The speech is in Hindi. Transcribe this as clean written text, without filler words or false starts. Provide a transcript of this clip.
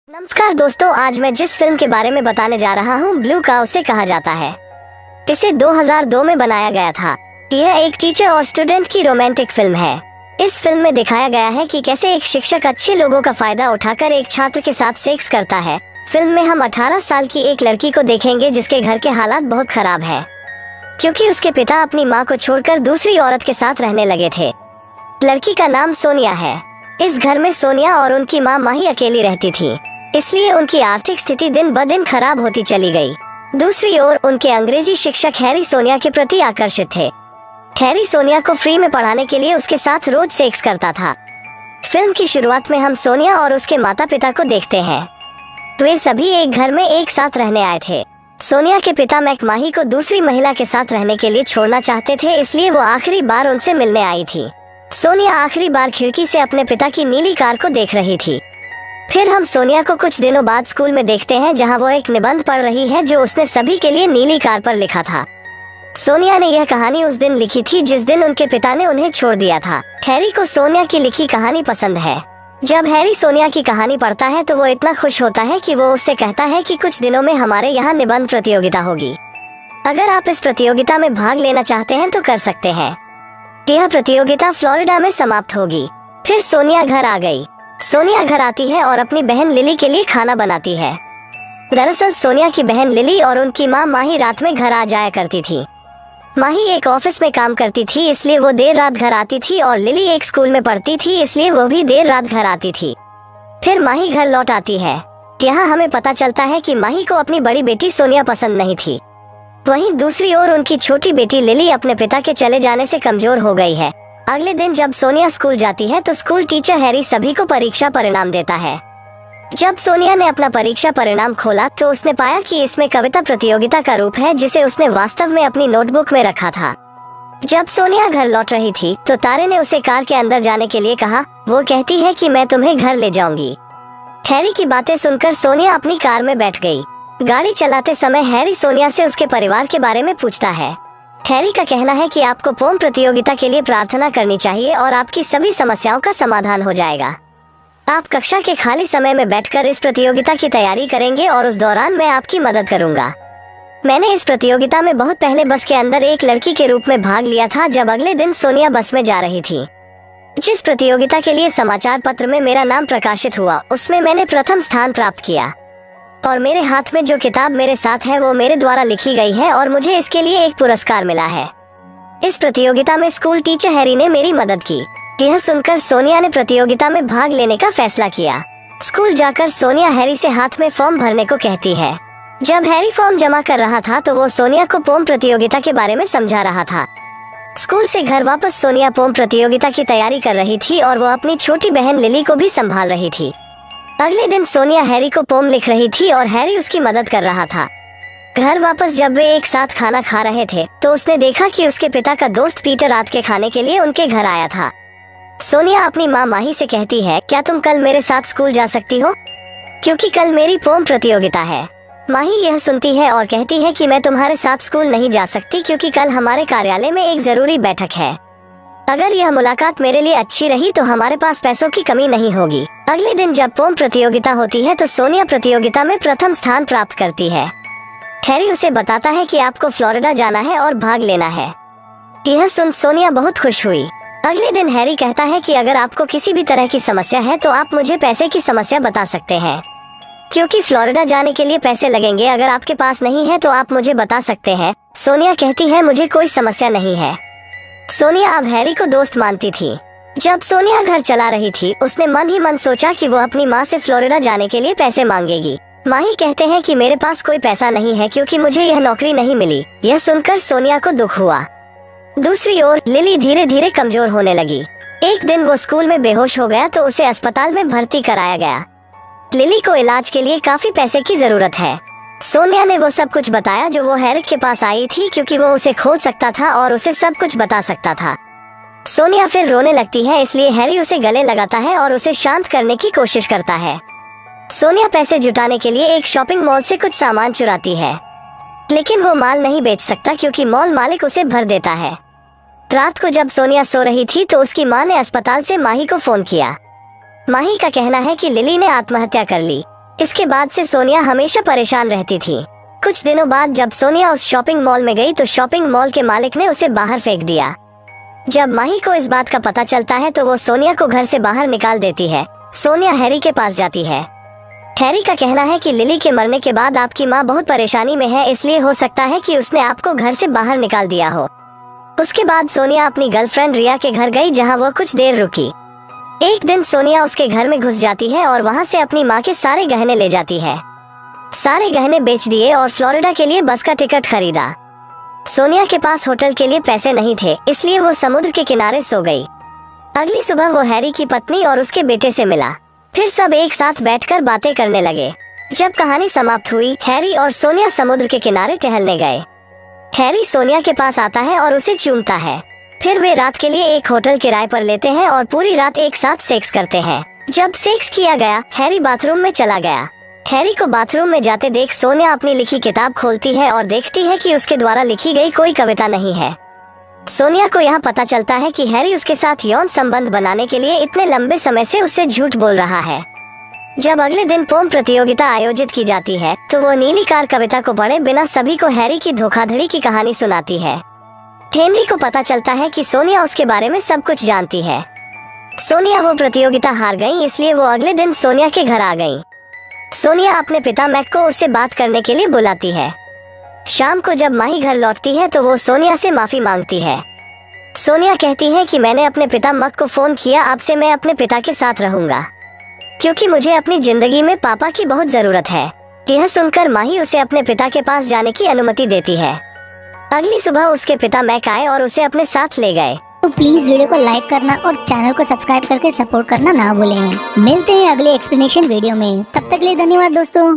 नमस्कार दोस्तों, आज मैं जिस फिल्म के बारे में बताने जा रहा हूँ ब्लू काउ से कहा जाता है। इसे 2002 में बनाया गया था। यह एक टीचर और स्टूडेंट की रोमांटिक फिल्म है। इस फिल्म में दिखाया गया है कि कैसे एक शिक्षक अच्छे लोगों का फायदा उठाकर एक छात्र के साथ सेक्स करता है। फिल्म में हम 18 साल की एक लड़की को देखेंगे जिसके घर के हालात बहुत खराब है, क्योंकि उसके पिता अपनी माँ को छोड़कर दूसरी औरत के साथ रहने लगे थे। लड़की का नाम सोनिया है। इस घर में सोनिया और उनकी माँ माही अकेली रहती थी, इसलिए उनकी आर्थिक स्थिति दिन ब दिन खराब होती चली गई। दूसरी ओर उनके अंग्रेजी शिक्षक हैरी सोनिया के प्रति आकर्षित थे। हैरी सोनिया को फ्री में पढ़ाने के लिए उसके साथ रोज सेक्स करता था। फिल्म की शुरुआत में हम सोनिया और उसके माता पिता को देखते हैं। वे सभी एक घर में एक साथ रहने आए थे। सोनिया के पिता मैक माही को दूसरी महिला के साथ रहने के लिए छोड़ना चाहते थे, इसलिए वो आखिरी बार उनसे मिलने आई थी। सोनिया आखिरी बार खिड़की से अपने पिता की नीली कार को देख रही थी। फिर हम सोनिया को कुछ दिनों बाद स्कूल में देखते हैं, जहां वो एक निबंध पढ़ रही है जो उसने सभी के लिए नीली कार पर लिखा था। सोनिया ने यह कहानी उस दिन लिखी थी जिस दिन उनके पिता ने उन्हें छोड़ दिया था। हैरी को सोनिया की लिखी कहानी पसंद है। जब हैरी सोनिया की कहानी पढ़ता है तो वो इतना खुश होता है कि वो उससे कहता है कि कुछ दिनों में हमारे यहाँ निबंध प्रतियोगिता होगी। अगर आप इस प्रतियोगिता में भाग लेना चाहते हैं तो कर सकते हैं। यह प्रतियोगिता फ्लोरिडा में समाप्त होगी। फिर सोनिया घर आ गई। सोनिया घर आती है और अपनी बहन लिली के लिए खाना बनाती है। दरअसल सोनिया की बहन लिली और उनकी माँ माही रात में घर आ जाया करती थी। माही एक ऑफिस में काम करती थी, इसलिए वो देर रात घर आती थी, और लिली एक स्कूल में पढ़ती थी, इसलिए वो भी देर रात घर आती थी। फिर माही घर लौट आती है। यहाँ हमें पता चलता है कि माही को अपनी बड़ी बेटी सोनिया पसंद नहीं थी। वहीं दूसरी ओर उनकी छोटी बेटी लिली अपने पिता के चले जाने से कमजोर हो गई है। अगले दिन जब सोनिया स्कूल जाती है तो स्कूल टीचर हैरी सभी को परीक्षा परिणाम देता है। जब सोनिया ने अपना परीक्षा परिणाम खोला तो उसने पाया कि इसमें कविता प्रतियोगिता का रूप है, जिसे उसने वास्तव में अपनी नोटबुक में रखा था। जब सोनिया घर लौट रही थी तो तारे ने उसे कार के अंदर जाने के लिए कहा। वो कहती है कि मैं तुम्हें घर ले जाऊंगी। हैरी की बातें सुनकर सोनिया अपनी कार में बैठ गई। गाड़ी चलाते समय हैरी सोनिया से उसके परिवार के बारे में पूछता है। हैरी का कहना है कि आपको पोम प्रतियोगिता के लिए प्रार्थना करनी चाहिए और आपकी सभी समस्याओं का समाधान हो जाएगा। आप कक्षा के खाली समय में बैठकर इस प्रतियोगिता की तैयारी करेंगे और उस दौरान मैं आपकी मदद करूंगा। मैंने इस प्रतियोगिता में बहुत पहले बस के अंदर एक लड़की के रूप में भाग लिया था, जब अगले दिन सोनिया बस में जा रही थी। जिस प्रतियोगिता के लिए समाचार पत्र में मेरा नाम प्रकाशित हुआ, उसमें मैंने प्रथम स्थान प्राप्त किया, और मेरे हाथ में जो किताब मेरे साथ है वो मेरे द्वारा लिखी गई है और मुझे इसके लिए एक पुरस्कार मिला है। इस प्रतियोगिता में स्कूल टीचर हैरी ने मेरी मदद की। यह सुनकर सोनिया ने प्रतियोगिता में भाग लेने का फैसला किया। स्कूल जाकर सोनिया हैरी से हाथ में फॉर्म भरने को कहती है। जब हैरी फॉर्म जमा कर रहा था तो वो सोनिया को पोम प्रतियोगिता के बारे में समझा रहा था। स्कूल से घर वापस सोनिया पोम प्रतियोगिता की तैयारी कर रही थी और वो अपनी छोटी बहन लिली को भी संभाल रही थी। अगले दिन सोनिया हैरी को पोम लिख रही थी और हैरी उसकी मदद कर रहा था। घर वापस जब वे एक साथ खाना खा रहे थे तो उसने देखा कि उसके पिता का दोस्त पीटर रात के खाने के लिए उनके घर आया था। सोनिया अपनी माँ माही से कहती है, क्या तुम कल मेरे साथ स्कूल जा सकती हो, क्योंकि कल मेरी पोम प्रतियोगिता है। माही यह सुनती है और कहती है कि मैं तुम्हारे साथ स्कूल नहीं जा सकती, क्योंकि कल हमारे कार्यालय में एक जरूरी बैठक है। अगर यह मुलाकात मेरे लिए अच्छी रही तो हमारे पास पैसों की कमी नहीं होगी। अगले दिन जब पोम प्रतियोगिता होती है तो सोनिया प्रतियोगिता में प्रथम स्थान प्राप्त करती है। हैरी उसे बताता है कि आपको फ्लोरिडा जाना है और भाग लेना है। यह सुन सोनिया बहुत खुश हुई। अगले दिन हैरी कहता है कि अगर आपको किसी भी तरह की समस्या है तो आप मुझे पैसे की समस्या बता सकते हैं, क्योंकि फ्लोरिडा जाने के लिए पैसे लगेंगे। अगर आपके पास नहीं है तो आप मुझे बता सकते हैं। सोनिया कहती है, मुझे कोई समस्या नहीं है। सोनिया अब हैरी को दोस्त मानती थी। जब सोनिया घर चला रही थी उसने मन ही मन सोचा कि वो अपनी माँ से फ्लोरिडा जाने के लिए पैसे मांगेगी। माही कहते हैं कि मेरे पास कोई पैसा नहीं है क्योंकि मुझे यह नौकरी नहीं मिली। यह सुनकर सोनिया को दुख हुआ। दूसरी ओर लिली धीरे धीरे कमजोर होने लगी। एक दिन वो स्कूल में बेहोश हो गया तो उसे अस्पताल में भर्ती कराया गया। लिली को इलाज के लिए काफी पैसे की जरूरत है। सोनिया ने वो सब कुछ बताया जो वो हैरी के पास आई थी, क्योंकि वो उसे खोज सकता था और उसे सब कुछ बता सकता था। सोनिया फिर रोने लगती है, इसलिए हैरी उसे गले लगाता है और उसे शांत करने की कोशिश करता है। सोनिया पैसे जुटाने के लिए एक शॉपिंग मॉल से कुछ सामान चुराती है, लेकिन वो माल नहीं बेच सकता क्योंकि मॉल मालिक उसे भर देता है। रात को जब सोनिया सो रही थी तो उसकी माँ ने अस्पताल से माही को फोन किया। माही का कहना है कि लिली ने आत्महत्या कर ली। इसके बाद से सोनिया हमेशा परेशान रहती थी। कुछ दिनों बाद जब सोनिया उस शॉपिंग मॉल में गई तो शॉपिंग मॉल के मालिक ने उसे बाहर फेंक दिया। जब माही को इस बात का पता चलता है तो वो सोनिया को घर से बाहर निकाल देती है। सोनिया हैरी के पास जाती है। हैरी का कहना है कि लिली के मरने के बाद आपकी माँ बहुत परेशानी में है, इसलिए हो सकता है कि उसने आपको घर से बाहर निकाल दिया हो। उसके बाद सोनिया अपनी गर्लफ्रेंड रिया के घर गई, जहाँ वो कुछ देर रुकी। एक दिन सोनिया उसके घर में घुस जाती है और वहाँ से अपनी माँ के सारे गहने ले जाती है। सारे गहने बेच दिए और फ्लोरिडा के लिए बस का टिकट खरीदा। सोनिया के पास होटल के लिए पैसे नहीं थे, इसलिए वो समुद्र के किनारे सो गई। अगली सुबह वो हैरी की पत्नी और उसके बेटे से मिला। फिर सब एक साथ बैठकर बातें करने लगे। जब कहानी समाप्त हुई, हैरी और सोनिया समुद्र के किनारे टहलने गए। हैरी सोनिया के पास आता है और उसे चूमता है। फिर वे रात के लिए एक होटल किराए पर लेते हैं और पूरी रात एक साथ सेक्स करते हैं। जब सेक्स किया गया, हैरी बाथरूम में चला गया। हैरी को बाथरूम में जाते देख सोनिया अपनी लिखी किताब खोलती है और देखती है कि उसके द्वारा लिखी गई कोई कविता नहीं है। सोनिया को यहाँ पता चलता है कि हैरी उसके साथ यौन संबंध बनाने के लिए इतने लंबे समय से उससे झूठ बोल रहा है। जब अगले दिन पोम प्रतियोगिता आयोजित की जाती है तो वो नीली कार कविता को पढ़े बिना सभी को हैरी की धोखाधड़ी की कहानी सुनाती है। हेनरी को पता चलता है कि सोनिया उसके बारे में सब कुछ जानती है। सोनिया वो प्रतियोगिता हार गई, इसलिए वो अगले दिन सोनिया के घर आ गई। सोनिया अपने पिता मैक को उससे बात करने के लिए बुलाती है। शाम को जब माही घर लौटती है तो वो सोनिया से माफी मांगती है। सोनिया कहती है कि मैंने अपने पिता मक को फोन किया, अब से मैं अपने पिता के साथ रहूंगा क्योंकि मुझे अपनी जिंदगी में पापा की बहुत जरूरत है। यह सुनकर माही उसे अपने पिता के पास जाने की अनुमति देती है। अगली सुबह उसके पिता मैक आए और उसे अपने साथ ले गए। तो प्लीज वीडियो को लाइक करना और चैनल को सब्सक्राइब करके सपोर्ट करना ना भूलें। मिलते हैं अगले एक्सप्लेनेशन वीडियो में, तब तक के लिए धन्यवाद दोस्तों।